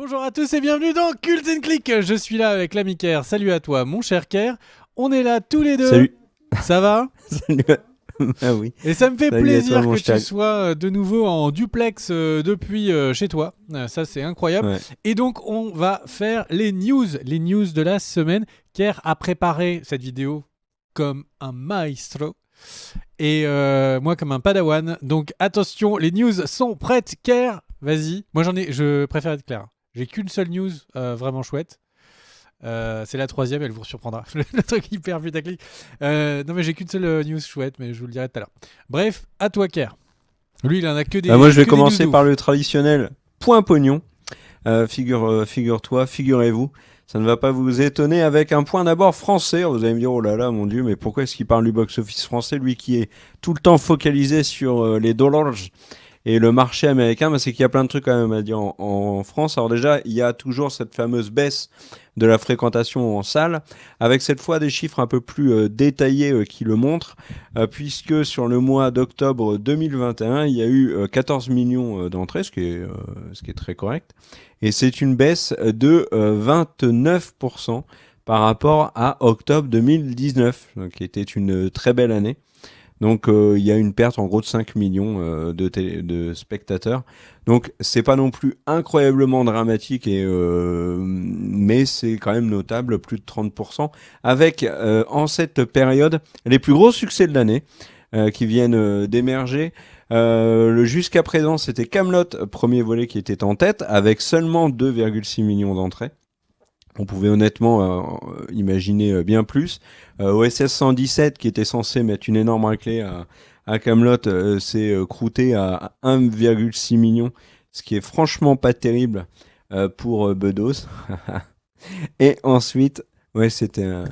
Bonjour à tous et bienvenue dans Cult & Click. Je suis là avec l'ami Ker. Salut à toi, mon cher Ker. On est là tous les deux. Salut. Ça va? Salut. Ah oui. Et ça me fait Salut à toi, plaisir mon que cher. tu sois de nouveau en duplex depuis chez toi. Ça, c'est incroyable. Ouais. Et donc, on va faire les news de la semaine. Ker a préparé cette vidéo comme un maestro. Et moi comme un padawan. Donc, attention, les news sont prêtes. Ker, vas-y. Moi, je préfère être clair. J'ai qu'une seule news vraiment chouette. C'est la troisième, elle vous surprendra. Le truc hyper putaclic. Non, mais j'ai qu'une seule news chouette, mais je vous le dirai tout à l'heure. Bref, à toi, Ker. Lui, il en a que des. Moi, je vais que des commencer news par le traditionnel point pognon. Figure-toi, figurez-vous. Ça ne va pas vous étonner avec un point d'abord français. Vous allez me dire, oh là là, mon Dieu, mais pourquoi est-ce qu'il parle du box-office français, lui qui est tout le temps focalisé sur les dollars et le marché américain? C'est qu'il y a plein de trucs quand même à dire en France. Alors déjà, il y a toujours cette fameuse baisse de la fréquentation en salle, avec cette fois des chiffres un peu plus détaillés qui le montrent, puisque sur le mois d'octobre 2021, il y a eu 14 millions d'entrées, ce qui est très correct, et c'est une baisse de 29% par rapport à octobre 2019, qui était une très belle année. Donc il y a une perte en gros de 5 millions de spectateurs. Donc c'est pas non plus incroyablement dramatique, mais c'est quand même notable, plus de 30%, avec en cette période les plus gros succès de l'année qui viennent d'émerger. Jusqu'à présent, c'était Kaamelott, premier volet qui était en tête, avec seulement 2,6 millions d'entrées. On pouvait honnêtement imaginer bien plus. OSS 117, qui était censé mettre une énorme raclée à Kaamelott, s'est croûté à 1,6 million, ce qui est franchement pas terrible pour Bedos. Et ensuite, ouais, c'était un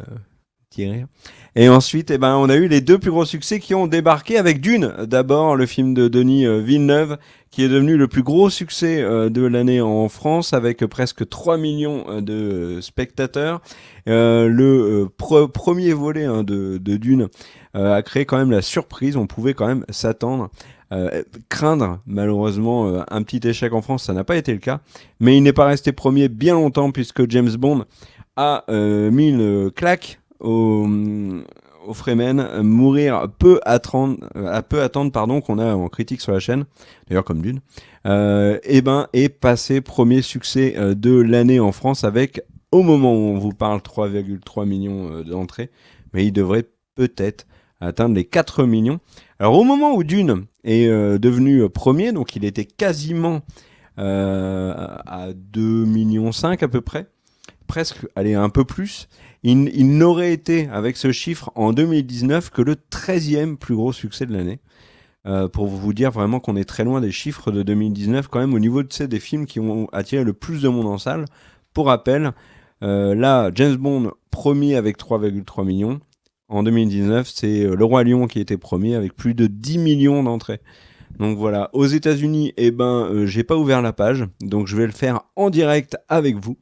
petit rire. Et ensuite, on a eu les deux plus gros succès qui ont débarqué avec Dune. D'abord, le film de Denis Villeneuve, qui est devenu le plus gros succès de l'année en France, avec presque 3 millions de spectateurs. Premier volet de Dune a créé quand même la surprise. On pouvait quand même s'attendre, craindre malheureusement un petit échec en France. Ça n'a pas été le cas. Mais il n'est pas resté premier bien longtemps, puisque James Bond a mis une claque au Fremen, mourir peu attendre qu'on a en critique sur la chaîne, d'ailleurs comme Dune, est passé premier succès de l'année en France, avec, au moment où on vous parle, 3,3 millions d'entrées, mais il devrait peut-être atteindre les 4 millions. Alors au moment où Dune est devenu premier, donc il était quasiment à 2,5 millions à peu près, presque, allez, un peu plus. Il n'aurait été, avec ce chiffre, en 2019, que le 13e plus gros succès de l'année. Pour vous dire vraiment qu'on est très loin des chiffres de 2019, quand même, au niveau des films qui ont attiré le plus de monde en salle. Pour rappel, là, James Bond, premier avec 3,3 millions. En 2019, c'est Le Roi Lion qui était premier, avec plus de 10 millions d'entrées. Donc voilà, aux États-Unis, j'ai pas ouvert la page, donc je vais le faire en direct avec vous.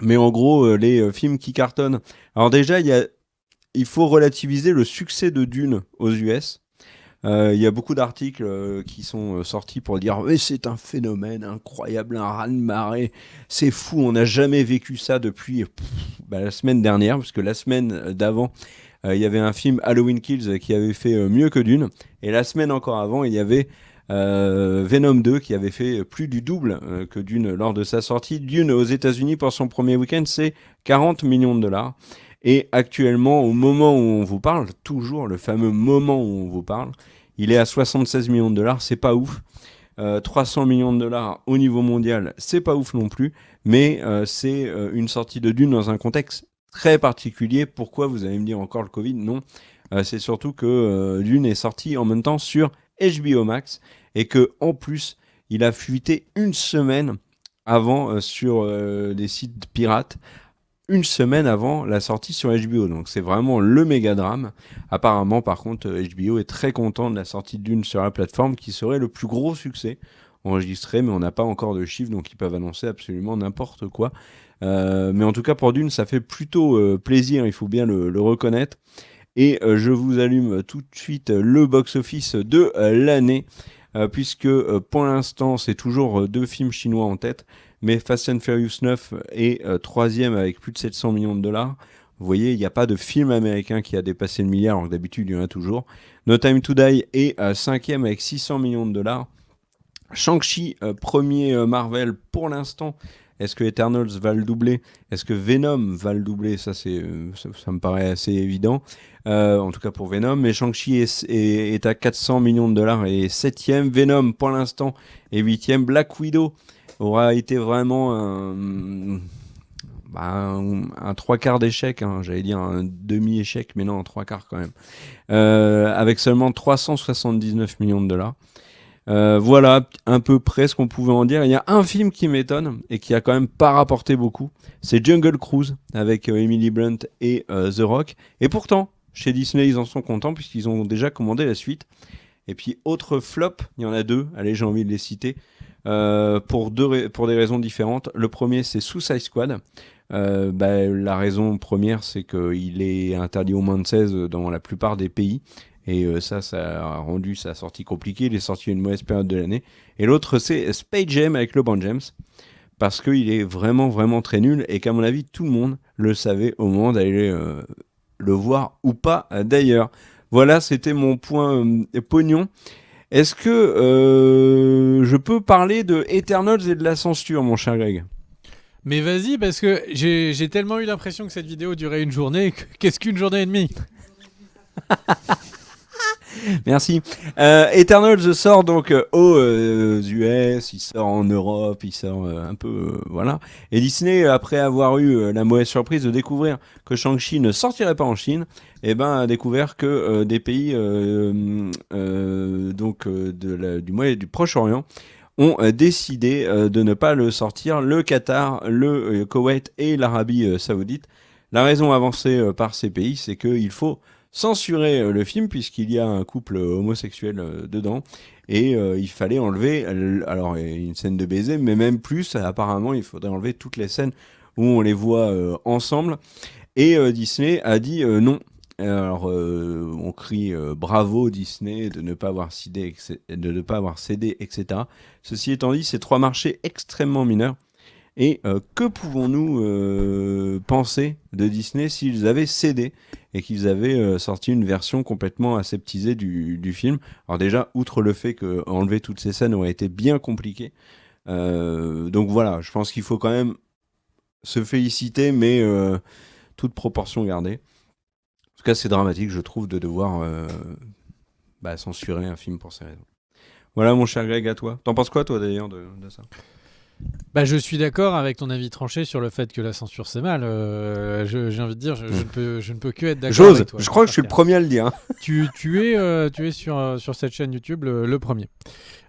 Mais en gros, les films qui cartonnent. Alors déjà, il faut relativiser le succès de Dune aux US. Il y a beaucoup d'articles qui sont sortis pour dire « c'est un phénomène incroyable, un raz-de-marée, c'est fou, on n'a jamais vécu ça depuis la semaine dernière, parce que la semaine d'avant, il y avait un film Halloween Kills qui avait fait mieux que Dune, et la semaine encore avant, il y avait Venom 2 qui avait fait plus du double que Dune lors de sa sortie. Dune aux États-Unis pour son premier week-end, c'est 40 millions de dollars. Et actuellement, au moment où on vous parle, toujours le fameux moment où on vous parle, il est à 76 millions de dollars, c'est pas ouf. 300 millions de dollars au niveau mondial, c'est pas ouf non plus, mais c'est une sortie de Dune dans un contexte très particulier. Pourquoi, vous allez me dire, encore le Covid? Non, c'est surtout que Dune est sorti en même temps sur HBO Max, et que en plus il a fuité une semaine avant sur des sites pirates, une semaine avant la sortie sur HBO. Donc c'est vraiment le méga drame. Apparemment, par contre, HBO est très content de la sortie de Dune sur la plateforme, qui serait le plus gros succès enregistré, mais on n'a pas encore de chiffres, donc ils peuvent annoncer absolument n'importe quoi. Mais en tout cas, pour Dune, ça fait plutôt plaisir, il faut bien le reconnaître. Et je vous allume tout de suite le box-office de l'année, puisque pour l'instant, c'est toujours deux films chinois en tête. mais Fast and Furious 9 est troisième avec plus de 700 millions de dollars. Vous voyez, il n'y a pas de film américain qui a dépassé le milliard, alors que d'habitude, il y en a toujours. No Time to Die est cinquième avec 600 millions de dollars. Shang-Chi, premier Marvel pour l'instant. Est-ce que Eternals va le doubler? Est-ce que Venom va le doubler? Ça, ça me paraît assez évident. En tout cas pour Venom. Mais Shang-Chi est à 400 millions de dollars et est septième. Venom, pour l'instant, est huitième. Black Widow aura été vraiment un trois quarts d'échec. J'allais dire un demi-échec, mais non, un trois quarts quand même. Avec seulement 379 millions de dollars. Voilà un peu près ce qu'on pouvait en dire. Il y a un film qui m'étonne et qui a quand même pas rapporté beaucoup. C'est Jungle Cruise avec Emily Blunt et The Rock. Et pourtant, chez Disney, ils en sont contents puisqu'ils ont déjà commandé la suite. Et puis, autre flop, il y en a deux. Allez, j'ai envie de les citer. Pour des raisons différentes. Le premier, c'est Suicide Squad. La raison première, c'est qu'il est interdit aux moins de 16 dans la plupart des pays. Et ça a rendu sa sortie compliquée. Il est sorti à une mauvaise période de l'année. Et l'autre, c'est Space Jam avec LeBron James. Parce qu'il est vraiment, vraiment très nul. Et qu'à mon avis, tout le monde le savait au moment d'aller le voir ou pas d'ailleurs. Voilà, c'était mon point pognon. Est-ce que je peux parler de Eternals et de la censure, mon cher Greg? Mais vas-y, parce que j'ai tellement eu l'impression que cette vidéo durait une journée. Qu'est-ce qu'une journée et demie? Merci. Eternals sort donc aux US, il sort en Europe, il sort un peu, voilà. Et Disney, après avoir eu la mauvaise surprise de découvrir que Shang-Chi ne sortirait pas en Chine, a découvert que des pays du Proche-Orient ont décidé de ne pas le sortir, le Qatar, le Koweït et l'Arabie Saoudite. La raison avancée par ces pays, c'est qu'il faut censurer le film puisqu'il y a un couple homosexuel dedans et il fallait enlever alors une scène de baiser, mais même plus, apparemment il faudrait enlever toutes les scènes où on les voit ensemble, et Disney a dit non. Alors on crie bravo Disney de ne pas avoir cédé, etc. Ceci étant dit, c'est trois marchés extrêmement mineurs. Et que pouvons-nous penser de Disney s'ils avaient cédé et qu'ils avaient sorti une version complètement aseptisée du film? Alors déjà, outre le fait qu'enlever toutes ces scènes aurait été bien compliqué. Donc voilà, je pense qu'il faut quand même se féliciter, mais toute proportion gardée. En tout cas, c'est dramatique, je trouve, de devoir censurer un film pour ces raisons. Voilà, mon cher Greg, à toi. T'en penses quoi, toi, d'ailleurs, de ça? Je suis d'accord avec ton avis tranché sur le fait que la censure c'est mal. J'ai envie de dire, je ne peux que être d'accord avec toi. Je crois que je suis le premier à le dire. Tu es sur cette chaîne YouTube le premier.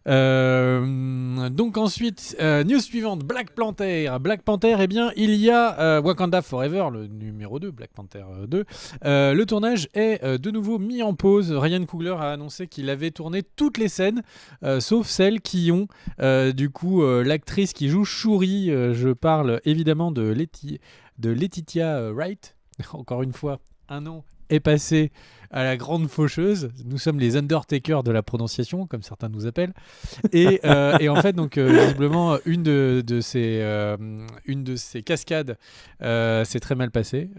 Donc ensuite, news suivante, Black Panther. Black Panther, eh bien, il y a Wakanda Forever, le numéro 2, Black Panther 2. Le tournage est de nouveau mis en pause. Ryan Coogler a annoncé qu'il avait tourné toutes les scènes, sauf celles qui ont l'actrice qui joue Shuri. Je parle évidemment de Letitia Wright. Encore une fois, un nom est passé à la grande faucheuse. Nous sommes les Undertakers de la prononciation, comme certains nous appellent. Et en fait, donc visiblement, une de ces cascades s'est très mal passée,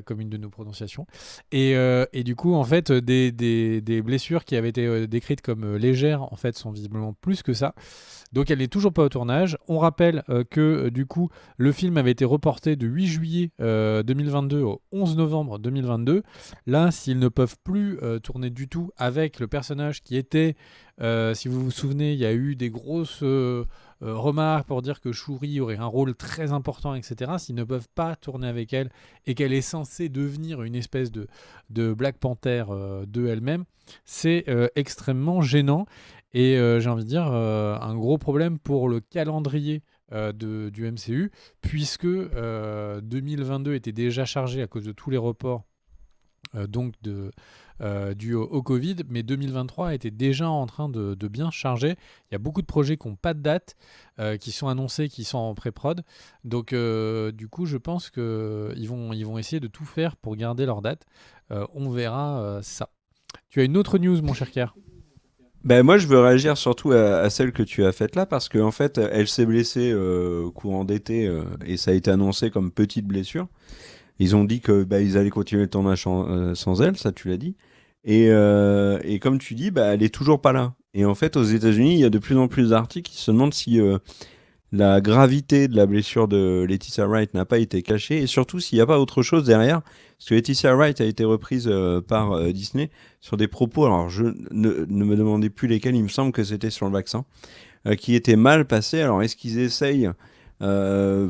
comme une de nos prononciations. Et du coup, en fait, des blessures qui avaient été décrites comme légères, en fait, sont visiblement plus que ça. Donc elle n'est toujours pas au tournage. On rappelle que du coup le film avait été reporté de 8 juillet 2022 au 11 novembre 2022. Là, s'ils ne peuvent plus tourner du tout avec le personnage qui était, si vous vous souvenez, il y a eu des grosses remarques pour dire que Shuri aurait un rôle très important, etc. S'ils ne peuvent pas tourner avec elle et qu'elle est censée devenir une espèce de Black Panther de elle-même, c'est extrêmement gênant. Et j'ai envie de dire un gros problème pour le calendrier du MCU, puisque 2022 était déjà chargé à cause de tous les reports dû au Covid, mais 2023 était déjà en train de bien se charger. Il y a beaucoup de projets qui n'ont pas de date, qui sont annoncés, qui sont en pré-prod. Donc du coup, je pense qu'ils vont essayer de tout faire pour garder leur date. On verra ça. Tu as une autre news, mon cher Kier? Ben moi, je veux réagir surtout à celle que tu as faite là, parce qu'en fait, elle s'est blessée courant d'été, et ça a été annoncé comme petite blessure. Ils ont dit que bah, ils allaient continuer le tournage sans elle, ça tu l'as dit. Et comme tu dis, bah, elle est toujours pas là. Et en fait, aux États-Unis, il y a de plus en plus d'articles qui se demandent si la gravité de la blessure de Laetitia Wright n'a pas été cachée, et surtout s'il n'y a pas autre chose derrière. Parce que Laetitia Wright a été reprise par Disney sur des propos, alors ne me demandez plus lesquels, il me semble que c'était sur le vaccin, qui était mal passé. Alors est-ce qu'ils essayent euh,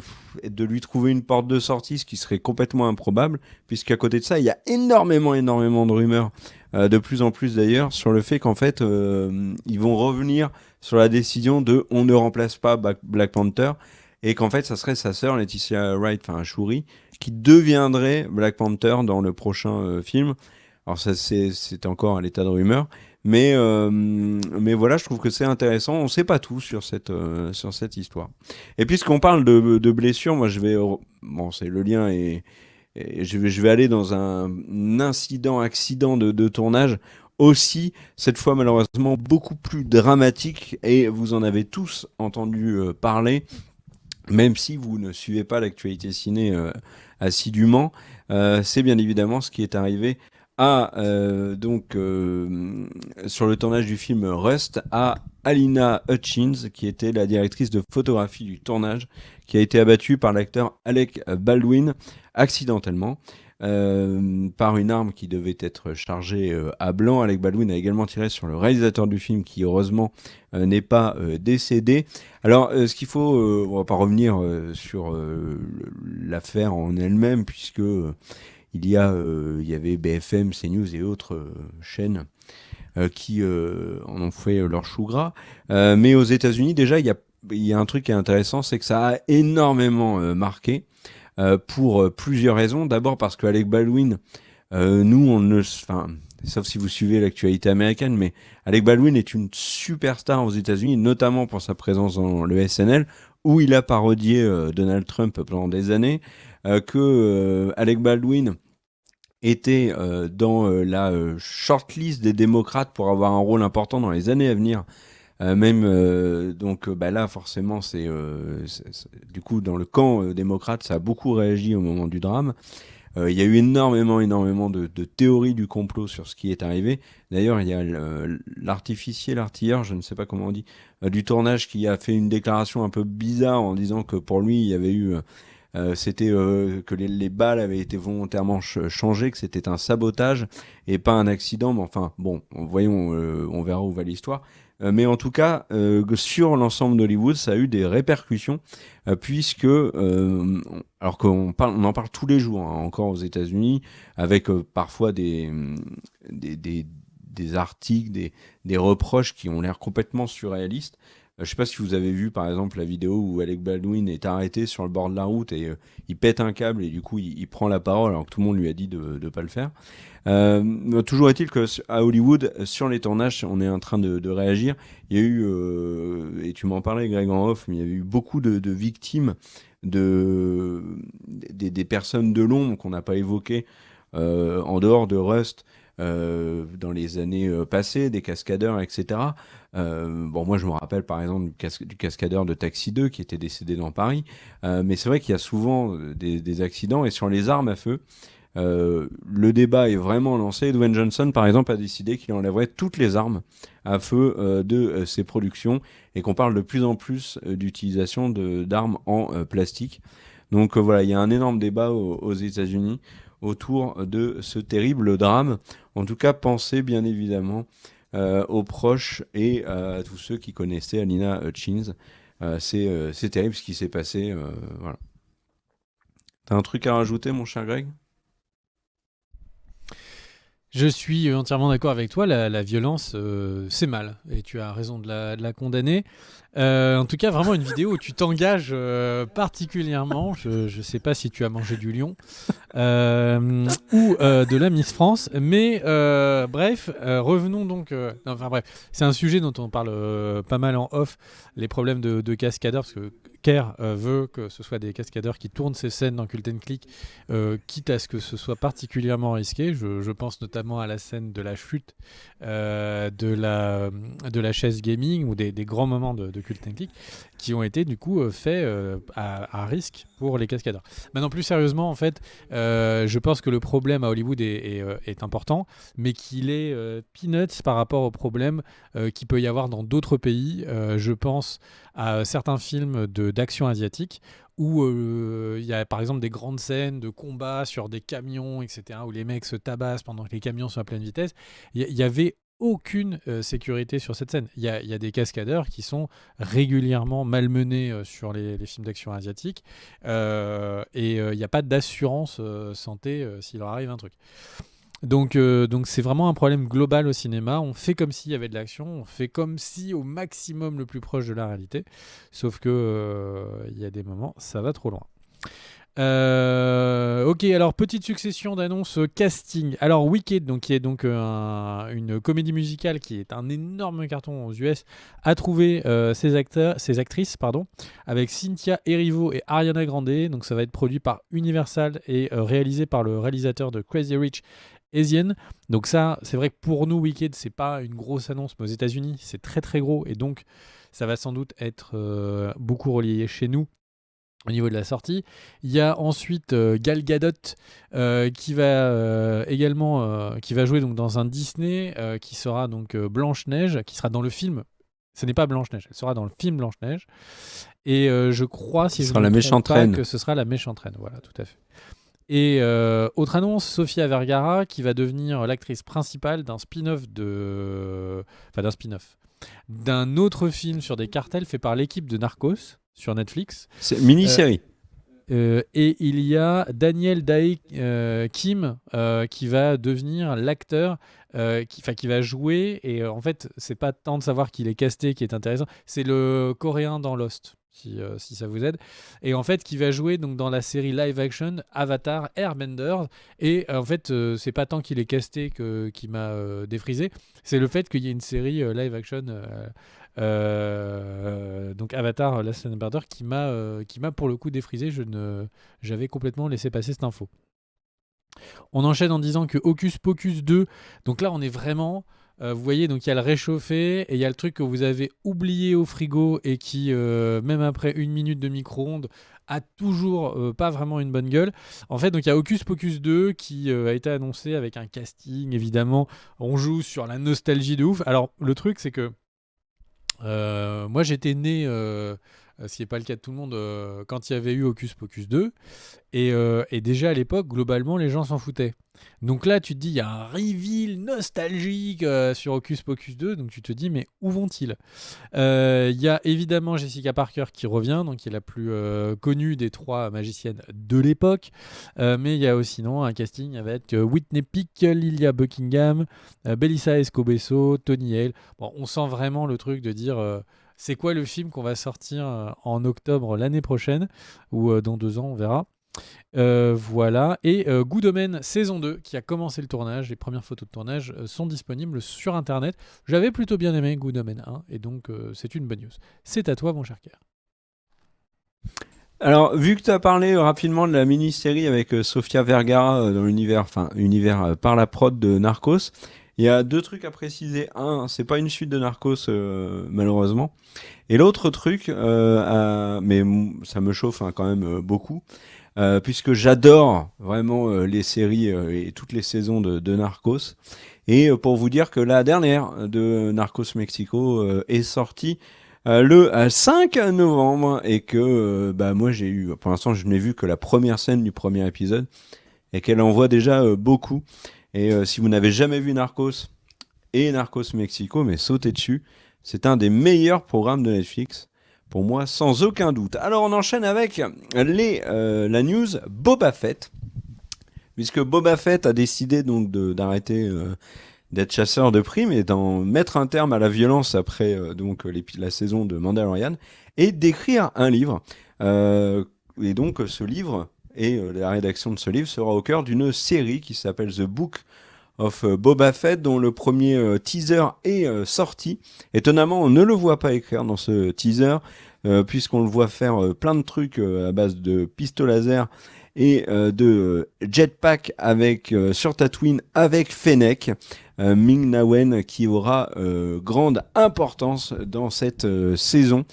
de lui trouver une porte de sortie, ce qui serait complètement improbable, puisqu'à côté de ça, il y a énormément de rumeurs, de plus en plus d'ailleurs, sur le fait qu'en fait, ils vont revenir sur la décision de on ne remplace pas Black Panther, et qu'en fait, ça serait sa sœur, Laetitia Wright, enfin Shuri, qui deviendrait Black Panther dans le prochain film. Alors ça, c'est encore à l'état de rumeur. Mais voilà, je trouve que c'est intéressant. On ne sait pas tout sur cette histoire. Et puisqu'on parle de blessures, moi je vais. Bon, c'est le lien et je vais aller dans un accident de tournage aussi, cette fois malheureusement beaucoup plus dramatique. Et vous en avez tous entendu parler, même si vous ne suivez pas l'actualité ciné assidûment. C'est bien évidemment ce qui est arrivé sur le tournage du film Rust à Alina Hutchins, qui était la directrice de photographie du tournage, qui a été abattue par l'acteur Alec Baldwin accidentellement par une arme qui devait être chargée à blanc. Alec Baldwin a également tiré sur le réalisateur du film, qui heureusement n'est pas décédé. Alors, ce qu'il faut, on va pas revenir sur l'affaire en elle-même, puisque il y avait BFM, CNews et autres chaînes qui en ont fait leur chou gras. Mais aux États-Unis, déjà, il y a un truc qui est intéressant, c'est que ça a énormément marqué pour plusieurs raisons. D'abord parce qu'Alec Baldwin, nous, on ne, enfin, sauf si vous suivez l'actualité américaine, mais Alec Baldwin est une superstar aux États-Unis, notamment pour sa présence dans le SNL, où il a parodié Donald Trump pendant des années. Alec Baldwin était dans la shortlist des démocrates pour avoir un rôle important dans les années à venir. Bah là, forcément, du coup, dans le camp démocrate, ça a beaucoup réagi au moment du drame. Il y a eu énormément de théories du complot sur ce qui est arrivé. D'ailleurs, il y a l'artilleur, je ne sais pas comment on dit, du tournage, qui a fait une déclaration un peu bizarre en disant que pour lui, il y avait eu que les balles avaient été volontairement changées, que c'était un sabotage et pas un accident. Mais enfin, bon, voyons, on verra où va l'histoire. Mais en tout cas, sur l'ensemble d'Hollywood, ça a eu des répercussions, puisque, alors on en parle tous les jours, hein, encore aux États-Unis, avec parfois des articles, des reproches qui ont l'air complètement surréalistes. Je sais pas si vous avez vu par exemple la vidéo où Alec Baldwin est arrêté sur le bord de la route et il pète un câble et du coup il prend la parole alors que tout le monde lui a dit de ne pas le faire. Toujours est-il que à Hollywood, sur les tournages, on est en train de réagir. Il y a eu, et tu m'en parlais Greg en off, mais il y avait eu beaucoup de victimes, des personnes de l'ombre qu'on n'a pas évoquées en dehors de Rust. Dans les années passées, des cascadeurs, etc. Bon, moi, je me rappelle par exemple du cascadeur de Taxi 2 qui était décédé dans Paris. Mais c'est vrai qu'il y a souvent des accidents. Et sur les armes à feu, le débat est vraiment lancé. Dwayne Johnson, par exemple, a décidé qu'il enlèverait toutes les armes à feu de ses productions et qu'on parle de plus en plus d'utilisation d'armes en plastique. Donc voilà, il y a un énorme débat aux États-Unis autour de ce terrible drame. En tout cas, pensez bien évidemment aux proches et à tous ceux qui connaissaient Alina Hutchins. C'est terrible ce qui s'est passé. Voilà. T'as un truc à rajouter, mon cher Greg ? Je suis entièrement d'accord avec toi, la violence, c'est mal, et tu as raison de la condamner. En tout cas, vraiment une vidéo où tu t'engages particulièrement, je ne sais pas si tu as mangé du lion, ou de la Miss France, mais bref, revenons donc... enfin bref, c'est un sujet dont on parle pas mal en off, les problèmes de cascadeurs, parce que Kerr veut que ce soit des cascadeurs qui tournent ces scènes dans Cult & Click, quitte à ce que ce soit particulièrement risqué. Je pense notamment notamment à la scène de la chute de la chaise gaming ou des grands moments de culte technique qui ont été du coup faits à risque pour les cascadeurs. Maintenant, plus sérieusement, en fait, je pense que le problème à Hollywood est important, mais qu'il est peanuts par rapport au problème qu'il peut y avoir dans d'autres pays. Je pense à certains films d'action asiatique où il y a par exemple des grandes scènes de combat sur des camions, etc., où les mecs se tabassent pendant que les camions sont à pleine vitesse. Il y avait aucune sécurité sur cette scène. Il y a des cascadeurs qui sont régulièrement malmenés sur les films d'action asiatiques et il n'y a pas d'assurance santé s'il leur arrive un truc. Donc c'est vraiment un problème global au cinéma. On fait comme s'il y avait de l'action, on fait comme si au maximum le plus proche de la réalité, sauf que il y a des moments, ça va trop loin. Ok, alors petite succession d'annonces casting. Alors Wicked, donc, qui est donc une comédie musicale qui est un énorme carton aux US, a trouvé ses actrices, avec Cynthia Erivo et Ariana Grande. Donc ça va être produit par Universal et réalisé par le réalisateur de Crazy Rich Asian. Donc ça, c'est vrai que pour nous, Wicked, c'est pas une grosse annonce, mais aux États-Unis, c'est très très gros et donc ça va sans doute être beaucoup relayé chez nous au niveau de la sortie. Il y a ensuite Gal Gadot qui va également qui va jouer donc dans un Disney qui sera donc Blanche-Neige, qui sera dans le film. Ce n'est pas Blanche-Neige, elle sera dans le film Blanche-Neige. Et je crois, si je ne me trompe pas, que ce sera la méchante reine. Voilà, tout à fait. Et autre annonce, Sofia Vergara qui va devenir l'actrice principale d'un spin-off d'un autre film sur des cartels fait par l'équipe de Narcos sur Netflix. C'est mini-série. Et il y a Daniel Dae Kim qui va devenir l'acteur qui va jouer. Et en fait, c'est pas tant de savoir qu'il est casté qui est intéressant, c'est le coréen dans Lost. Si ça vous aide, et en fait qui va jouer donc dans la série live action Avatar Airbender, et en fait c'est pas tant qu'il est casté qui m'a défrisé, c'est le fait qu'il y ait une série live action donc Avatar Last Airbender qui m'a pour le coup défrisé. J'avais complètement laissé passer cette info. On enchaîne en disant que Hocus Pocus 2, donc là on est vraiment vous voyez, donc il y a le réchauffé et il y a le truc que vous avez oublié au frigo et qui, même après 1 minute de micro-ondes, a toujours pas vraiment une bonne gueule. En fait, donc il y a Hocus Pocus 2 qui a été annoncé avec un casting, évidemment. On joue sur la nostalgie de ouf. Alors, le truc, c'est que moi, j'étais né, ce qui n'est pas le cas de tout le monde, quand il y avait eu Hocus Pocus 2. Et déjà à l'époque, globalement, les gens s'en foutaient. Donc là, tu te dis, il y a un reveal nostalgique sur Hocus Pocus 2. Donc tu te dis, mais où vont-ils ? Il y a évidemment Jessica Parker qui revient, donc qui est la plus connue des 3 magiciennes de l'époque. Mais il y a aussi un casting avec Whitney Peak, Lilia Buckingham, Belissa Escobedo, Tony Hale. Bon, on sent vraiment le truc de dire... c'est quoi le film qu'on va sortir en octobre l'année prochaine ou dans 2 ans, on verra. Voilà. Et Good Omen saison 2 qui a commencé le tournage. Les premières photos de tournage sont disponibles sur internet. J'avais plutôt bien aimé Good Omen 1 et donc c'est une bonne news. C'est à toi, mon cher Kerr. Alors, vu que tu as parlé rapidement de la mini-série avec Sofia Vergara dans l'univers par la prod de Narcos, il y a 2 trucs à préciser. Un, c'est pas une suite de Narcos, malheureusement. Et l'autre truc, mais ça me chauffe quand même beaucoup, puisque j'adore vraiment les séries et toutes les saisons de Narcos. Et pour vous dire que la dernière de Narcos Mexico est sortie le 5 novembre et que moi pour l'instant je n'ai vu que la première scène du premier épisode et qu'elle en voit déjà beaucoup. Et si vous n'avez jamais vu Narcos et Narcos Mexico, mais sautez dessus. C'est un des meilleurs programmes de Netflix, pour moi, sans aucun doute. Alors, on enchaîne avec la news Boba Fett, puisque Boba Fett a décidé donc d'arrêter d'être chasseur de primes et d'en mettre un terme à la violence après la saison de Mandalorian et d'écrire un livre. Et donc, ce livre et la rédaction de ce livre sera au cœur d'une série qui s'appelle The Book of Boba Fett, dont le premier teaser est sorti. Étonnamment, on ne le voit pas écrire dans ce teaser, puisqu'on le voit faire plein de trucs à base de pistolet laser et de Jetpack avec sur Tatooine avec Fennec, Ming-Na Wen qui aura grande importance dans cette saison.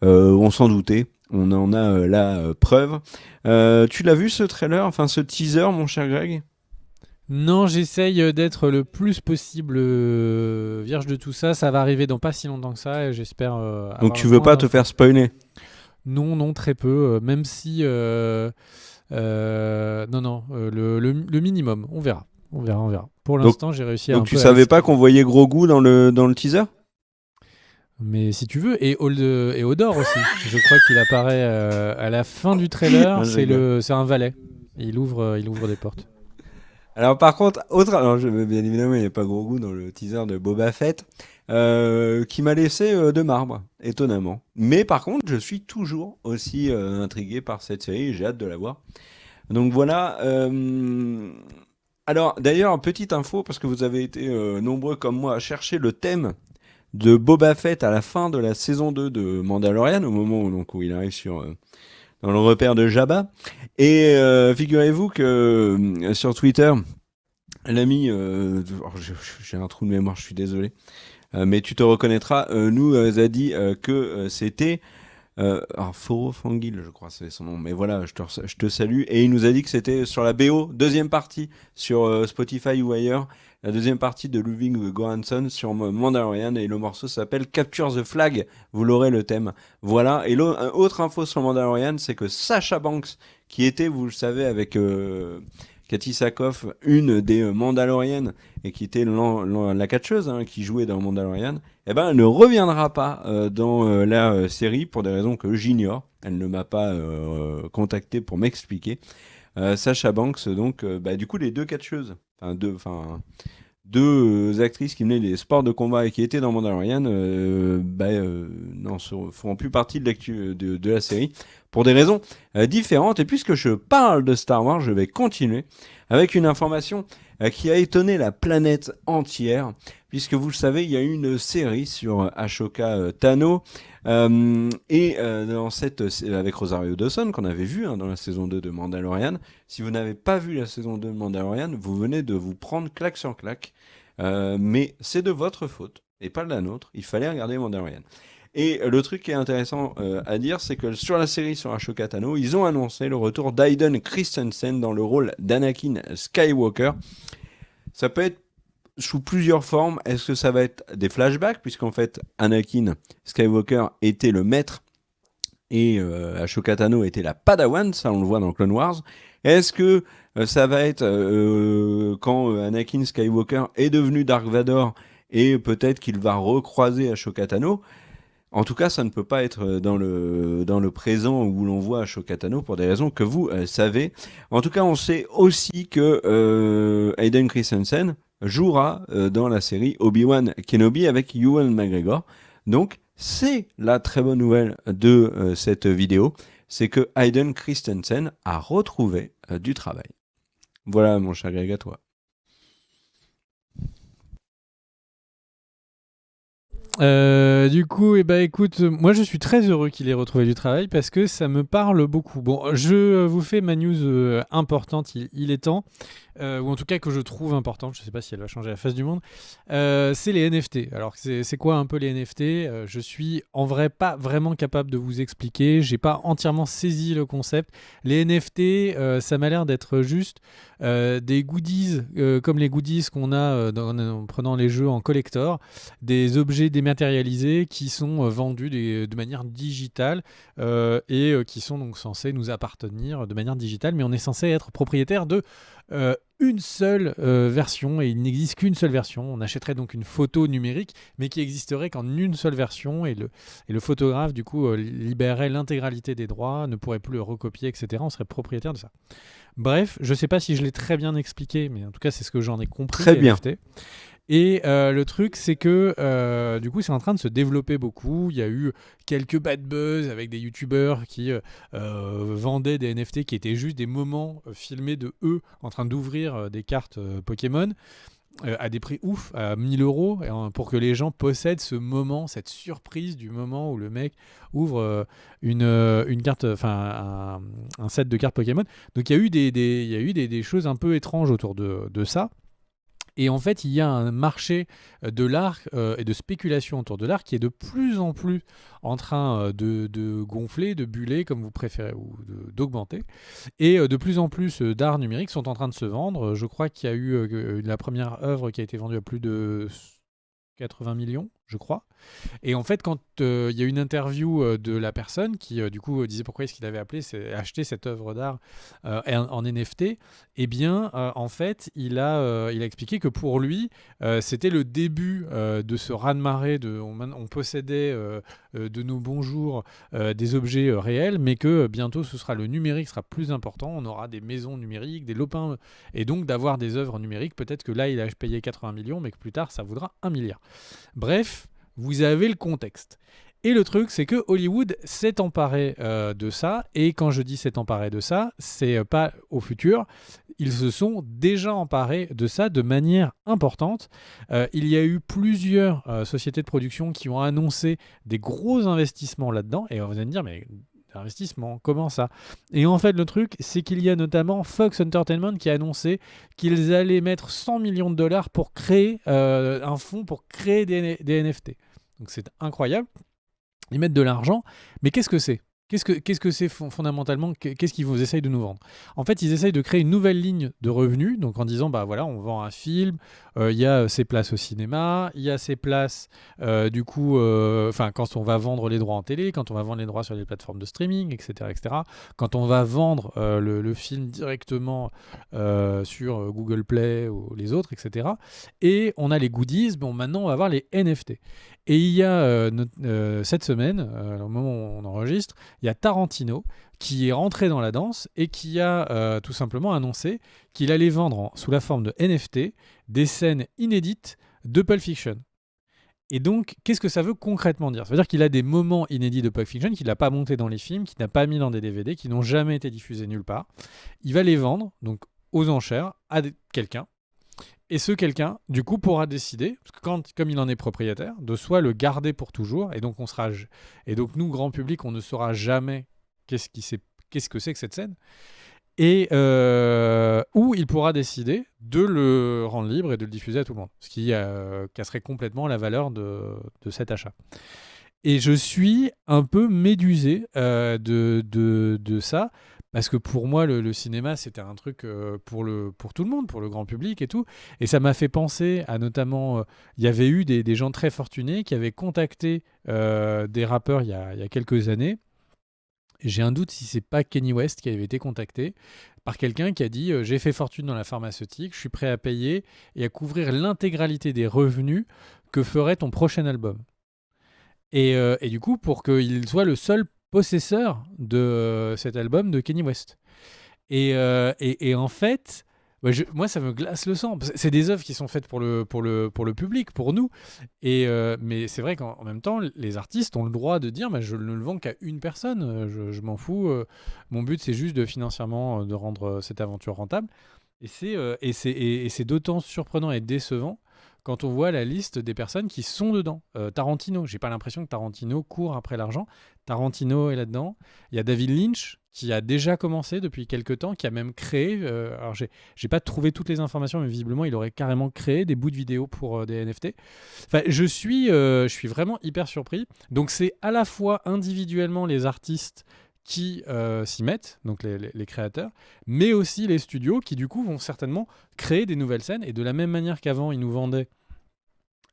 On s'en doutait, on en a la preuve. Tu l'as vu ce trailer, enfin ce teaser, mon cher Greg? Non, j'essaye d'être le plus possible vierge de tout ça. Ça va arriver dans pas si longtemps que ça et j'espère Donc avoir tu le veux moins pas te d'infos. faire spoiler? Non, non, très peu. Même si... non, non, le minimum. On verra. On verra, on verra. Pour Donc, l'instant, j'ai réussi donc un tu peu à savais pas qu'on esquiver. voyait Grogu dans le teaser? Mais si tu veux, et Odor aussi. Je crois qu'il apparaît à la fin du trailer. Non, je rigole. C'est un valet. Il ouvre des portes. Alors par contre, alors bien évidemment il n'y a pas Grogu dans le teaser de Boba Fett, qui m'a laissé de marbre, étonnamment. Mais par contre, je suis toujours aussi intrigué par cette série et j'ai hâte de la voir. Donc voilà. Alors d'ailleurs, petite info, parce que vous avez été nombreux comme moi à chercher le thème de Boba Fett à la fin de la saison 2 de Mandalorian, au moment où, donc, où il arrive dans le repère de Jabba. Et figurez-vous que sur Twitter, l'ami, j'ai un trou de mémoire, je suis désolé, mais tu te reconnaîtras, nous a dit que c'était alors Foro Fangil, je crois, c'est son nom, mais voilà, je te salue. Et il nous a dit que c'était sur la BO, deuxième partie, sur Spotify ou ailleurs, la deuxième partie de Ludwig Göransson sur Mandalorian, et le morceau s'appelle Capture the Flag, vous l'aurez le thème. Voilà, et autre info sur Mandalorian, c'est que Sasha Banks, qui était, vous le savez, avec Cathy Sakoff, une des Mandaloriennes, et qui était la catcheuse hein, qui jouait dans Mandalorian, eh ben, elle ne reviendra pas dans la série pour des raisons que j'ignore. Elle ne m'a pas contacté pour m'expliquer. Sasha Banks, donc, bah, du coup, les deux catcheuses, deux actrices qui venaient des sports de combat et qui étaient dans Mandalorian, non, feront plus partie de la série pour des raisons différentes. Et puisque je parle de Star Wars, je vais continuer avec une information qui a étonné la planète entière, puisque vous le savez, il y a eu une série sur Ashoka Tano, avec Rosario Dawson, qu'on avait vu hein, dans la saison 2 de Mandalorian. Si vous n'avez pas vu la saison 2 de Mandalorian, vous venez de vous prendre claque sur claque, mais c'est de votre faute, et pas de la nôtre, il fallait regarder Mandalorian. Et le truc qui est intéressant à dire, c'est que sur la série sur Ashoka Tano, ils ont annoncé le retour d'Hayden Christensen dans le rôle d'Anakin Skywalker. Ça peut être sous plusieurs formes. Est-ce que ça va être des flashbacks, puisqu'en fait Anakin Skywalker était le maître et Ashoka Tano était la Padawan, ça on le voit dans Clone Wars. Est-ce que ça va être quand Anakin Skywalker est devenu Dark Vador et peut-être qu'il va recroiser Ashoka Tano? En tout cas, ça ne peut pas être dans le présent où l'on voit Ashoka Tano pour des raisons que vous savez. En tout cas, on sait aussi que Hayden Christensen jouera dans la série Obi-Wan Kenobi avec Ewan McGregor. Donc, c'est la très bonne nouvelle de cette vidéo, c'est que Hayden Christensen a retrouvé du travail. Voilà, mon cher Greg, à toi. Du coup, eh ben, écoute, moi je suis très heureux qu'il ait retrouvé du travail parce que ça me parle beaucoup. Bon, je vous fais ma news importante, il est temps, ou en tout cas que je trouve importante, je ne sais pas si elle va changer la face du monde, c'est les NFT. Alors c'est quoi un peu les NFT? Je suis en vrai pas vraiment capable de vous expliquer, j'ai pas entièrement saisi le concept. Les NFT, ça m'a l'air d'être juste des goodies, comme les goodies qu'on a en prenant les jeux en collector, des objets dématérialisés qui sont vendus de manière digitale et qui sont donc censés nous appartenir de manière digitale, mais on est censé être propriétaire de une seule version, et il n'existe qu'une seule version. On achèterait donc une photo numérique, mais qui existerait qu'en une seule version, et le photographe du coup libérerait l'intégralité des droits, ne pourrait plus le recopier, etc. On serait propriétaire de ça. Bref, je ne sais pas si je l'ai très bien expliqué, mais en tout cas c'est ce que j'en ai compris Très des bien. NFT. Et le truc, c'est que du coup, c'est en train de se développer beaucoup. Il y a eu quelques bad buzz avec des youtubeurs qui vendaient des NFT qui étaient juste des moments filmés de eux en train d'ouvrir des cartes Pokémon. à des prix ouf, à 1 000 €, pour que les gens possèdent ce moment, cette surprise du moment où le mec ouvre une carte, enfin un set de cartes Pokémon. Donc il y a eu des choses un peu étranges autour de ça. Et en fait, il y a un marché de l'art et de spéculation autour de l'art qui est de plus en plus en train de gonfler, de buller, comme vous préférez, ou d'augmenter. Et de plus en plus d'art numérique sont en train de se vendre. Je crois qu'il y a eu la première œuvre qui a été vendue à plus de 80 millions, je crois. Et en fait, quand il y a une interview de la personne qui, du coup, disait pourquoi est-ce qu'il avait acheté cette œuvre d'art en NFT, eh bien, en fait, il a expliqué que pour lui, c'était le début de ce raz-de-marée. On possédait de nos bons jours des objets réels, mais que bientôt, ce sera le numérique sera plus important. On aura des maisons numériques, des lopins, et donc d'avoir des œuvres numériques. Peut-être que là, il a payé 80 millions, mais que plus tard, ça vaudra 1 milliard. Bref, vous avez le contexte. Et le truc, c'est que Hollywood s'est emparé de ça. Et quand je dis s'est emparé de ça, c'est pas au futur. Ils se sont déjà emparés de ça de manière importante. Il y a eu plusieurs sociétés de production qui ont annoncé des gros investissements là-dedans. Et vous allez me dire, mais investissement, comment ça? Et en fait, le truc, c'est qu'il y a notamment Fox Entertainment qui a annoncé qu'ils allaient mettre 100 millions de dollars pour créer un fonds pour créer des NFT. Donc c'est incroyable. Ils mettent de l'argent, mais qu'est-ce que c'est? Qu'est-ce que c'est fondamentalement? Qu'est-ce qu'ils vous essayent de nous vendre? En fait, ils essayent de créer une nouvelle ligne de revenus, donc en disant, bah voilà, on vend un film, il y a ses places au cinéma, il y a ses places, du coup, quand on va vendre les droits en télé, quand on va vendre les droits sur les plateformes de streaming, etc., etc., quand on va vendre le film directement sur Google Play ou les autres, etc. Et on a les goodies, bon, maintenant on va avoir les NFT. Et il y a cette semaine, au moment où on enregistre, il y a Tarantino qui est rentré dans la danse et qui a tout simplement annoncé qu'il allait vendre sous la forme de NFT des scènes inédites de Pulp Fiction. Et donc, qu'est-ce que ça veut concrètement dire? Ça veut dire qu'il a des moments inédits de Pulp Fiction qu'il n'a pas monté dans les films, qu'il n'a pas mis dans des DVD, qui n'ont jamais été diffusés nulle part. Il va les vendre donc aux enchères à quelqu'un. Et ce quelqu'un, du coup, pourra décider, parce que comme il en est propriétaire, de soit le garder pour toujours, et donc nous, grand public, on ne saura jamais qu'est-ce que c'est que cette scène, et ou il pourra décider de le rendre libre et de le diffuser à tout le monde, ce qui casserait complètement la valeur de cet achat. Et je suis un peu médusé de ça. Parce que pour moi, le cinéma, c'était un truc pour tout le monde, pour le grand public et tout. Et ça m'a fait penser à notamment... Il y avait eu des gens très fortunés qui avaient contacté des rappeurs il y a quelques années. J'ai un doute si c'est pas Kanye West qui avait été contacté par quelqu'un qui a dit j'ai fait fortune dans la pharmaceutique, je suis prêt à payer et à couvrir l'intégralité des revenus que ferait ton prochain album. Et du coup, pour qu'il soit le seul possesseur de cet album de Kanye West. Et en fait, moi, ça me glace le sang. C'est des œuvres qui sont faites pour le public, pour nous. Mais c'est vrai qu'en même temps, les artistes ont le droit de dire je ne le vends qu'à une personne. Je m'en fous. Mon but, c'est juste financièrement de rendre cette aventure rentable. Et c'est d'autant surprenant et décevant quand on voit la liste des personnes qui sont dedans. Tarantino, j'ai pas l'impression que Tarantino court après l'argent. Tarantino est là-dedans. Il y a David Lynch qui a déjà commencé depuis quelques temps, qui a même créé, alors j'ai pas trouvé toutes les informations, mais visiblement il aurait carrément créé des bouts de vidéos pour des NFT. Enfin, je suis vraiment hyper surpris. Donc c'est à la fois individuellement les artistes qui s'y mettent, donc les créateurs, mais aussi les studios qui du coup vont certainement créer des nouvelles scènes. Et de la même manière qu'avant ils nous vendaient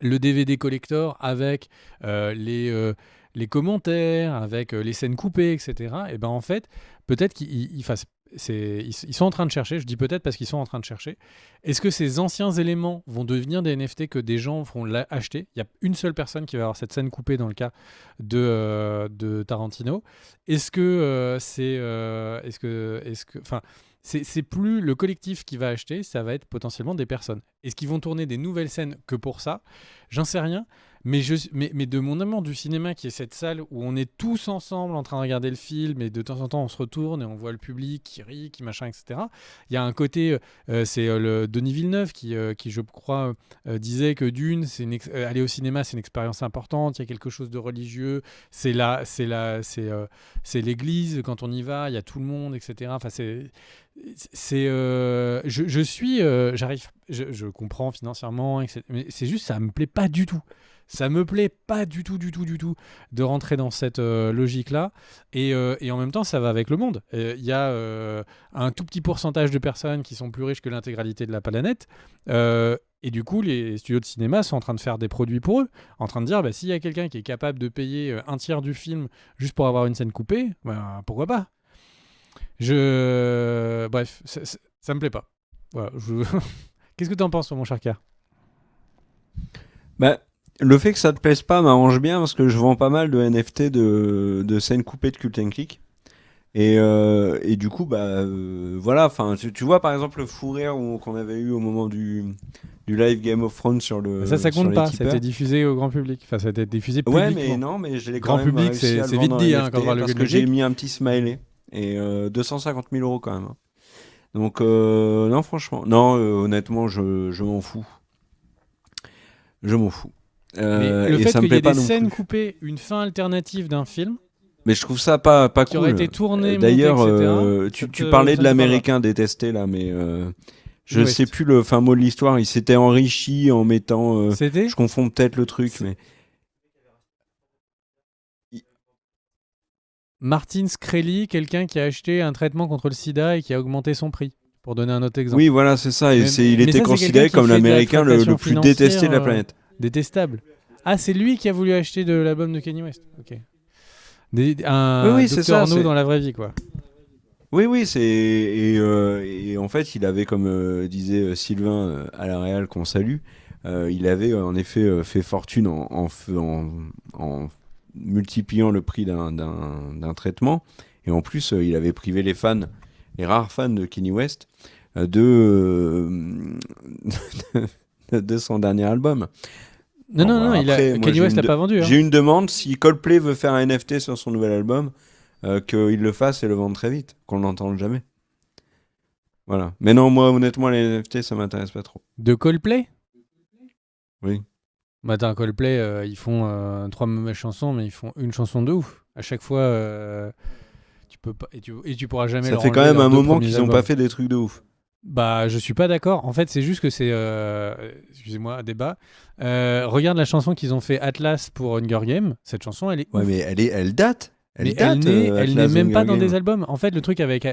le DVD collector avec les commentaires, avec les scènes coupées, etc. Et ben en fait, peut-être qu'ils sont en train de chercher, je dis peut-être parce qu'ils sont en train de chercher, est-ce que ces anciens éléments vont devenir des NFT que des gens vont acheter? Il y a une seule personne qui va avoir cette scène coupée dans le cas de Tarantino. Est-ce que c'est plus le collectif qui va acheter, ça va être potentiellement des personnes. Est-ce qu'ils vont tourner des nouvelles scènes que pour ça? J'en sais rien. mais de mon amour du cinéma, qui est cette salle où on est tous ensemble en train de regarder le film, et de temps en temps on se retourne et on voit le public qui rit, qui machin, etc. Il y a un côté, c'est le Denis Villeneuve qui je crois, disait que Dune, aller au cinéma, c'est une expérience importante. Il y a quelque chose de religieux. C'est l'église quand on y va. Il y a tout le monde, etc. Enfin, je suis, je comprends financièrement, etc., mais c'est juste, ça me plaît pas du tout. Ça me plaît pas du tout, du tout, du tout de rentrer dans cette logique-là. Et en même temps, ça va avec le monde. Il y a un tout petit pourcentage de personnes qui sont plus riches que l'intégralité de la planète. Et du coup, les studios de cinéma sont en train de faire des produits pour eux. En train de dire, bah, s'il y a quelqu'un qui est capable de payer un tiers du film juste pour avoir une scène coupée, bah, pourquoi pas. Bref, ça me plaît pas. Voilà, Qu'est-ce que tu en penses, mon cher Car? Bah, le fait que ça te plaise pas m'arrange bien parce que je vends pas mal de NFT de scènes coupées de Cult and Click. Et du coup, voilà, enfin, tu vois par exemple le fou rire qu'on avait eu au moment du live Game of Thrones sur Ça sur compte les pas. Ça a tipeurs. été diffusé au grand public. Enfin, ça a été diffusé Ouais, publiquement. mais non, mais je l'ai Grand quand même public, réussi à c'est le vite vendre en dit, NFT quand on voit le parce que public. j'ai mis un petit smiley et 250 000 euros quand même, hein. Donc non, franchement, non, honnêtement, je m'en fous. Je m'en fous. Mais le Et fait ça me qu'il y ait plaît pas des non scènes plus. coupées, une fin alternative d'un film Mais je trouve ça pas qui aurait cool. été tourné, monté, D'ailleurs, etc. tu parlais de ça me fait pas l'américain détesté là, mais je sais West. plus le fin mot de l'histoire. Il s'était enrichi en mettant. C'était Je confonds peut-être le truc, C'est- mais il- Martin Shkreli, quelqu'un qui a acheté un traitement contre le sida et qui a augmenté son prix, pour donner un autre exemple. oui, voilà, c'est ça. Et il Mais était ça, c'est considéré quelqu'un qui comme fait de la l'américain tractation le plus détesté de la financière, planète. détestable. Ah, c'est lui qui a voulu acheter de l'album de Kanye West. Ok. Oui, Un oui, c'est Docteur ça. Arnaud dans la vraie vie, quoi. Oui, oui, et en fait, il avait, comme disait Sylvain à la Real qu'on salue, il avait en effet fait fortune en multipliant le prix d'un traitement. Et en plus, il avait privé les fans, les rares fans de Kanye West, de son dernier album. Non, Bon, non, non, après, moi, Kanye West l'a pas vendu. Hein. j'ai une demande, si Coldplay veut faire un NFT sur son nouvel album, qu'il le fasse et le vende très vite, qu'on l'entende jamais. Voilà. Mais non, moi, honnêtement, les NFT, ça m'intéresse pas trop. De Coldplay. Oui. Bah, attends, Coldplay, ils font 3 mauvaises chansons, mais ils font une chanson de ouf. À chaque fois, tu peux pas, et tu pourras jamais Ça leur fait quand enlever même leurs un deux moment premiers qu'ils ont albums. pas fait des trucs de ouf. Bah, je suis pas d'accord. En fait, c'est juste que c'est, excusez-moi, débat. Regarde la chanson qu'ils ont fait Atlas pour Hunger Games. Cette chanson, elle est Ouais, ouf. mais elle date. Mais date, elle n'est Atlas même pas Hunger dans des Games. albums. En fait, le truc avec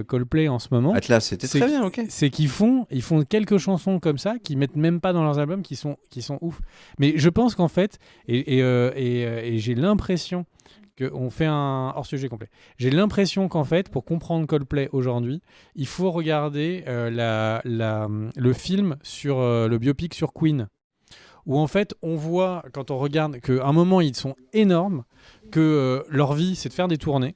Coldplay en ce moment, Atlas, c'était c'est très bien, ok. c'est qu'ils font quelques chansons comme ça, qui mettent même pas dans leurs albums, qui sont ouf. Mais je pense qu'en fait, et j'ai l'impression qu'on fait un hors-sujet complet. J'ai l'impression qu'en fait, pour comprendre Coldplay aujourd'hui, il faut regarder le film sur le biopic sur Queen, où en fait, on voit, quand on regarde, qu'à un moment, ils sont énormes, que leur vie, c'est de faire des tournées,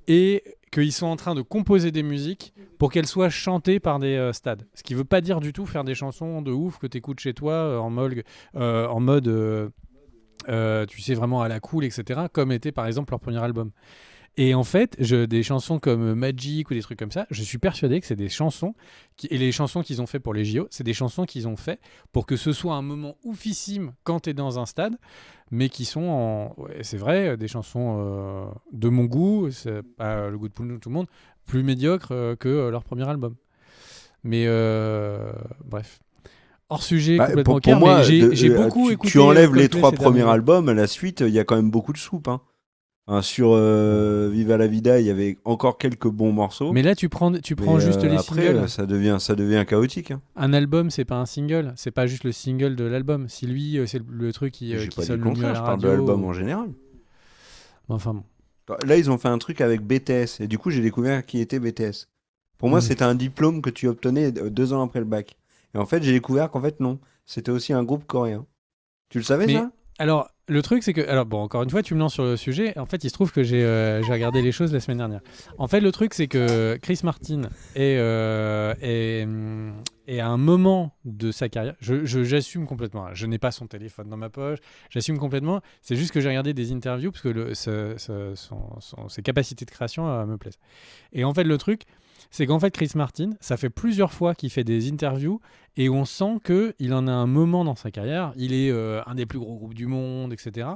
et qu'ils sont en train de composer des musiques pour qu'elles soient chantées par des stades. Ce qui veut pas dire du tout faire des chansons de ouf que tu écoutes chez toi en mode tu sais, vraiment à la cool, etc., comme était par exemple leur premier album. Et en fait, des chansons comme Magic ou des trucs comme ça, je suis persuadé que c'est des chansons, et les chansons qu'ils ont fait pour les JO, c'est des chansons qu'ils ont fait pour que ce soit un moment oufissime quand tu es dans un stade, mais qui sont, ouais, c'est vrai, des chansons de mon goût, c'est pas le goût de tout le monde, plus médiocres que leur premier album. Mais bref. Hors sujet, complètement pour clair, moi, mais j'ai beaucoup écouté. tu enlèves les Coldplay 3 ces premiers derniers jours. albums, à la suite, il y a quand même beaucoup de soupe, hein. Hein, sur Viva la Vida, il y avait encore quelques bons morceaux. Mais là, tu prends Mais, juste les après, singles. ça devient chaotique, hein. Un album, c'est pas un single, c'est pas juste le single de l'album. Si lui, c'est le truc qui J'ai pas dit sonne le le mieux contraire, à je la parle de radio. l'album en général. Enfin bon. Là, ils ont fait un truc avec BTS, et du coup, j'ai découvert qui était BTS. Pour moi, Mm. c'était un diplôme que tu obtenais 2 ans après le bac. Et en fait, j'ai découvert qu'en fait, non. C'était aussi un groupe coréen. Tu le savais, Mais ça? Alors, le truc, c'est que. Alors, bon, encore une fois, tu me lances sur le sujet. En fait, il se trouve que j'ai regardé les choses la semaine dernière. En fait, le truc, c'est que Chris Martin est à un moment de sa carrière. J'assume complètement. Je n'ai pas son téléphone dans ma poche. J'assume complètement. C'est juste que j'ai regardé des interviews parce que ses capacités de création me plaisent. Et en fait, le truc, c'est qu'en fait, Chris Martin, ça fait plusieurs fois qu'il fait des interviews et on sent qu'il en a un moment dans sa carrière. Il est un des plus gros groupes du monde, etc.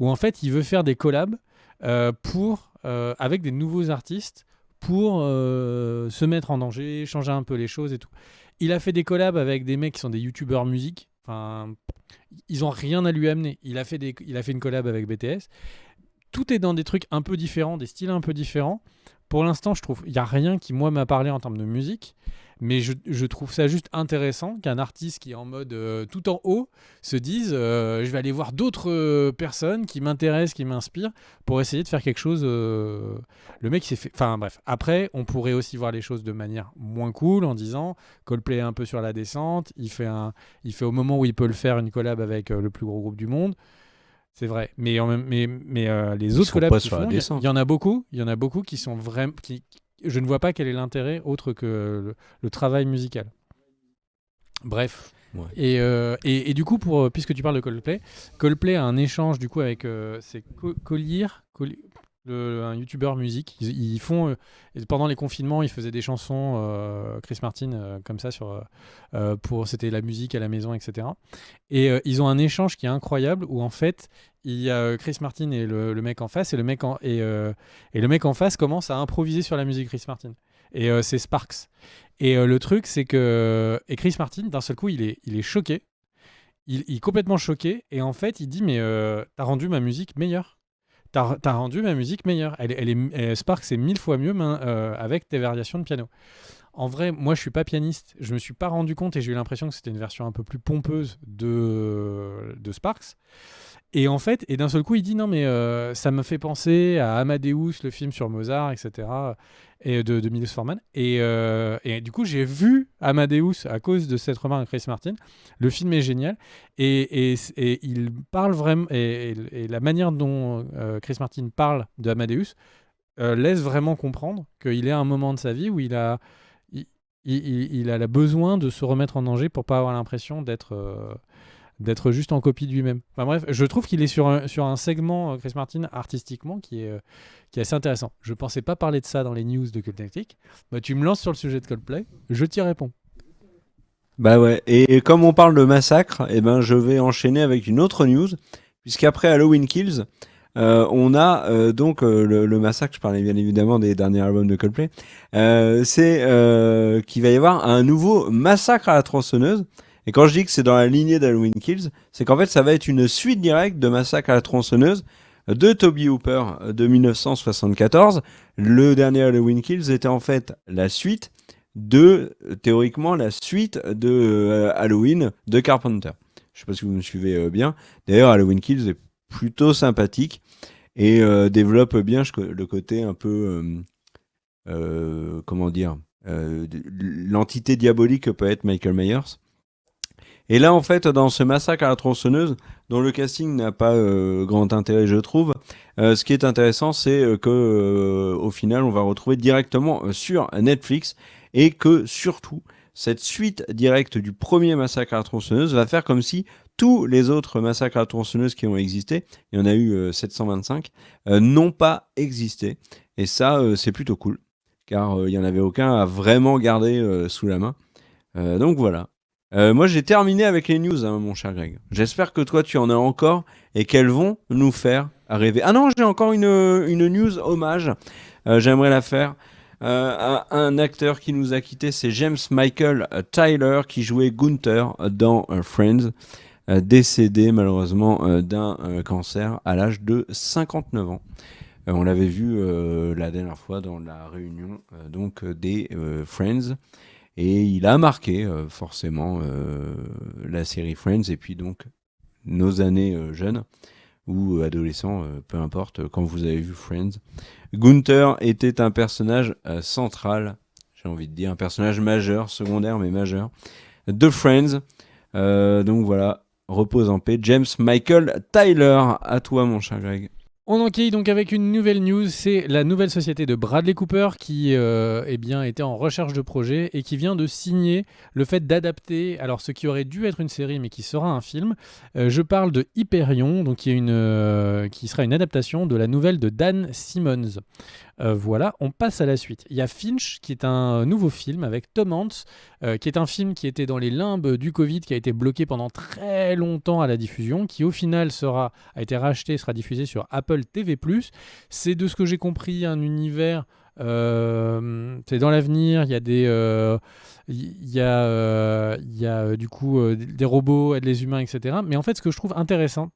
Où en fait, il veut faire des collabs avec des nouveaux artistes pour se mettre en danger, changer un peu les choses et tout. Il a fait des collabs avec des mecs qui sont des youtubeurs musique. Enfin, ils ont rien à lui amener. Il a fait une collab avec BTS. Tout est dans des trucs un peu différents, des styles un peu différents. Pour l'instant, je trouve, il n'y a rien qui, moi, m'a parlé en termes de musique, mais je trouve ça juste intéressant qu'un artiste qui est en mode tout en haut se dise je vais aller voir d'autres personnes qui m'intéressent, qui m'inspirent, pour essayer de faire quelque chose. Le mec, il s'est fait. Enfin, bref. Après, on pourrait aussi voir les choses de manière moins cool en disant Coldplay est un peu sur la descente, il fait au moment où il peut le faire une collab avec le plus gros groupe du monde. C'est vrai, mais les Ils autres sont collabs pas qu'ils sur la font, il descente. y en a beaucoup. Il y en a beaucoup qui sont vraiment. Je ne vois pas quel est l'intérêt autre que le travail musical. Bref. Ouais. Et du coup, puisque tu parles de Coldplay a un échange du coup avec c'est Collier, un youtubeur musique. Ils font pendant les confinements, ils faisaient des chansons Chris Martin comme ça c'était la musique à la maison, etc. Et ils ont un échange qui est incroyable où en fait il y a Chris Martin et le mec en face et le mec en face commence à improviser sur la musique Chris Martin. Et c'est Sparks. Et le truc, c'est que Chris Martin, d'un seul coup, il est choqué. Il est complètement choqué. Et en fait, il dit mais t'as rendu ma musique meilleure. T'as rendu ma musique meilleure. Sparks est 1000 fois mieux avec tes variations de piano. En vrai, moi, je suis pas pianiste. Je me suis pas rendu compte et j'ai eu l'impression que c'était une version un peu plus pompeuse de Sparks. Et en fait, d'un seul coup, il dit non, mais ça me fait penser à Amadeus, le film sur Mozart, etc. Et de Milos Forman. Et du coup, j'ai vu Amadeus à cause de cette remarque de Chris Martin. Le film est génial. Et il parle vraiment. Et la manière dont Chris Martin parle de Amadeus laisse vraiment comprendre qu'il est à un moment de sa vie où il a besoin de se remettre en danger pour pas avoir l'impression d'être juste en copie de lui-même. Enfin bref, je trouve qu'il est sur un segment, Chris Martin, artistiquement, qui est assez intéressant. Je pensais pas parler de ça dans les news de Cultactic. Bah, tu me lances sur le sujet de Coldplay, je t'y réponds. Bah ouais, et comme on parle de massacre, eh ben je vais enchaîner avec une autre news, puisqu'après Halloween Kills, on a donc le massacre, je parlais bien évidemment des derniers albums de Coldplay, c'est qu'il va y avoir un nouveau massacre à la tronçonneuse. Et quand je dis que c'est dans la lignée d'Halloween Kills, c'est qu'en fait ça va être une suite directe de Massacre à la tronçonneuse de Toby Hooper de 1974. Le dernier Halloween Kills était en fait la suite théoriquement, la suite de Halloween de Carpenter. Je sais pas si vous me suivez bien. D'ailleurs, Halloween Kills est plutôt sympathique et développe bien le côté un peu, comment dire, l'entité diabolique que peut être Michael Myers. Et là, en fait, dans ce massacre à la tronçonneuse, dont le casting n'a pas grand intérêt, je trouve, ce qui est intéressant, c'est que au final, on va retrouver directement sur Netflix et que surtout, cette suite directe du premier massacre à la tronçonneuse va faire comme si tous les autres massacres à la tronçonneuse qui ont existé, il y en a eu 725, n'ont pas existé. Et ça, c'est plutôt cool, car il n'y en avait aucun à vraiment garder sous la main. Donc voilà. Moi, j'ai terminé avec les news, hein, mon cher Greg. J'espère que toi, tu en as encore et qu'elles vont nous faire rêver. Ah non, j'ai encore une news hommage. J'aimerais la faire à un acteur qui nous a quittés. C'est James Michael Tyler qui jouait Gunther dans Friends, décédé malheureusement d'un cancer à l'âge de 59 ans. On l'avait vu la dernière fois dans la réunion des Friends. Et il a marqué forcément la série Friends et puis donc nos années jeunes ou adolescents, peu importe, quand vous avez vu Friends. Gunther était un personnage central, j'ai envie de dire, un personnage majeur, secondaire mais majeur, de Friends. Donc voilà, repose en paix, James Michael Tyler. À toi, mon cher Greg. On enquille donc avec une nouvelle news, c'est la nouvelle société de Bradley Cooper qui était en recherche de projet et qui vient de signer le fait d'adapter, alors ce qui aurait dû être une série mais qui sera un film. Je parle de Hyperion, donc qui sera une adaptation de la nouvelle de Dan Simmons. Voilà, on passe à la suite. Il y a Finch, qui est un nouveau film avec Tom Hanks, qui est un film qui était dans les limbes du Covid, qui a été bloqué pendant très longtemps à la diffusion, qui au final a été racheté, sera diffusé sur Apple TV+. C'est de ce que j'ai compris un univers... c'est dans l'avenir, il y a du coup des robots, et des humains, etc. Mais en fait, ce que je trouve intéressant,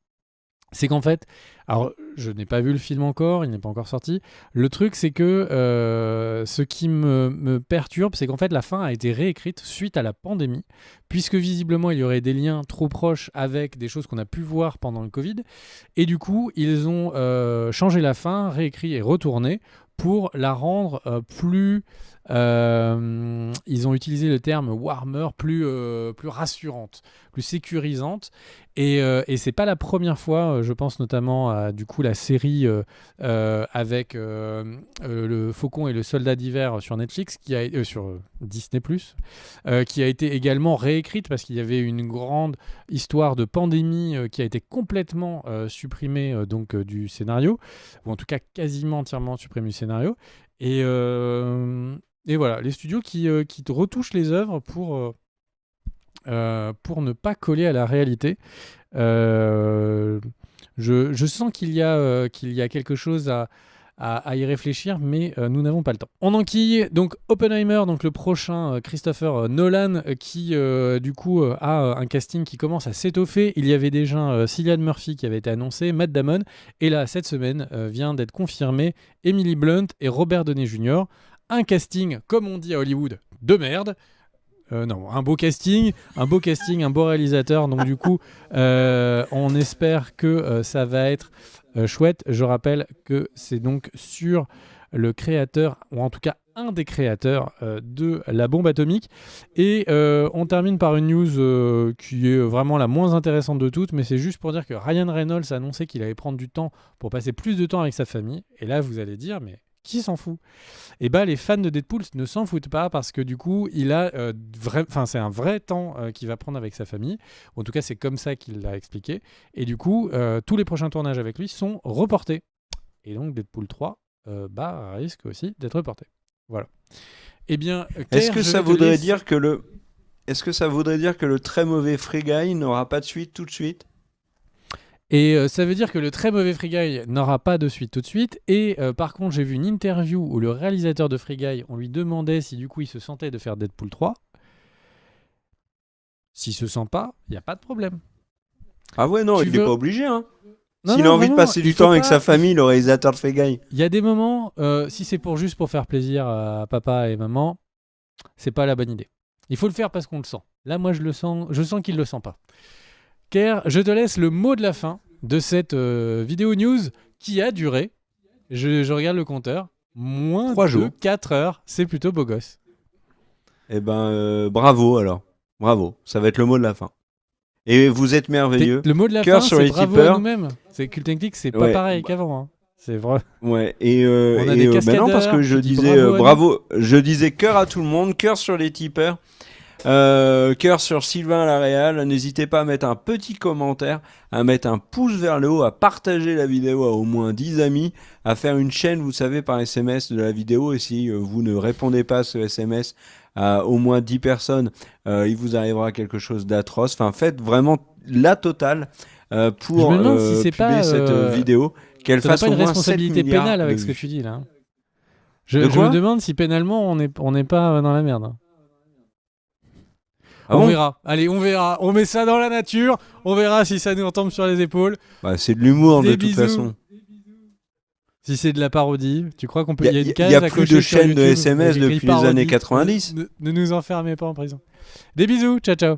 c'est qu'en fait, alors je n'ai pas vu le film encore, il n'est pas encore sorti. Le truc, c'est que ce qui me perturbe, c'est qu'en fait la fin a été réécrite suite à la pandémie, puisque visiblement il y aurait des liens trop proches avec des choses qu'on a pu voir pendant le Covid. Et du coup, ils ont changé la fin, réécrit et retourné pour la rendre plus... ils ont utilisé le terme warmer, plus rassurante, plus sécurisante, et c'est pas la première fois, je pense notamment à du coup la série avec le Faucon et le Soldat d'hiver sur Netflix, sur Disney+, qui a été également réécrite parce qu'il y avait une grande histoire de pandémie qui a été complètement supprimée du scénario, ou en tout cas quasiment entièrement supprimée du scénario, et voilà, les studios qui retouchent les œuvres pour ne pas coller à la réalité. Je sens qu'il y a quelque chose à y réfléchir, mais nous n'avons pas le temps. On enquille donc Oppenheimer, donc le prochain Christopher Nolan, qui du coup a un casting qui commence à s'étoffer. Il y avait déjà Cillian Murphy qui avait été annoncé, Matt Damon, et là cette semaine vient d'être confirmé Emily Blunt et Robert Downey Jr. Un casting, comme on dit à Hollywood, de merde. Non, un beau casting, un beau réalisateur. Donc du coup, on espère que ça va être chouette. Je rappelle que c'est donc sur le créateur, ou en tout cas un des créateurs de la bombe atomique. Et on termine par une news qui est vraiment la moins intéressante de toutes, mais c'est juste pour dire que Ryan Reynolds a annoncé qu'il allait prendre du temps pour passer plus de temps avec sa famille. Et là, vous allez dire, mais qui s'en fout ? Et bah les fans de Deadpool ne s'en foutent pas parce que du coup il a c'est un vrai temps qu'il va prendre avec sa famille. En tout cas c'est comme ça qu'il l'a expliqué. Et du coup tous les prochains tournages avec lui sont reportés. Et donc Deadpool 3 risque aussi d'être reporté. Voilà. Eh bien, est-ce que ça voudrait dire que le très mauvais Free Guy n'aura pas de suite tout de suite ? Et ça veut dire que le très mauvais Free Guy n'aura pas de suite tout de suite. Et par contre, j'ai vu une interview où le réalisateur de Free Guy, on lui demandait si du coup il se sentait de faire Deadpool 3. S'il se sent pas, il n'y a pas de problème. Ah ouais, non, il n'est pas obligé. Hein. S'il a envie de passer du temps avec sa famille, le réalisateur de Free Guy. Il y a des moments, si c'est juste pour faire plaisir à papa et maman, c'est pas la bonne idée. Il faut le faire parce qu'on le sent. Là, moi, je sens qu'il le sent pas. Ker, je te laisse le mot de la fin de cette vidéo news qui a duré, je regarde le compteur, moins 3 de jours. 4 heures. C'est plutôt beau gosse. Eh ben, bravo alors. Bravo. Ça va être le mot de la fin. Et vous êtes merveilleux. Le mot de la fin, c'est bravo à nous-mêmes. C'est Cultechnique, c'est pas pareil qu'avant. Hein. C'est vrai. Ouais. Et on a des cascadeurs. Non, parce que je disais bravo. Je disais cœur à tout le monde, cœur sur les tipeurs. Cœur sur Sylvain Laréal, n'hésitez pas à mettre un petit commentaire, à mettre un pouce vers le haut, à partager la vidéo à au moins 10 amis, à faire une chaîne, vous savez, par SMS de la vidéo, et si vous ne répondez pas à ce SMS à au moins 10 personnes, il vous arrivera quelque chose d'atroce. Enfin, faites vraiment la totale pour publier cette vidéo, qu'elle fasse au moins 7 milliards de vues. Ça n'a pas une responsabilité pénale avec ce que tu dis là. Je me demande si pénalement on n'est pas dans la merde. Ah on verra. Allez, on verra. On met ça dans la nature. On verra si ça nous retombe sur les épaules. Bah, c'est de l'humour de toute façon. Si c'est de la parodie, tu crois qu'on peut... Il y a une case à cocher. Il y a plus de chaînes de SMS depuis les années 90. Ne nous enfermez pas en prison. Des bisous. Ciao, ciao.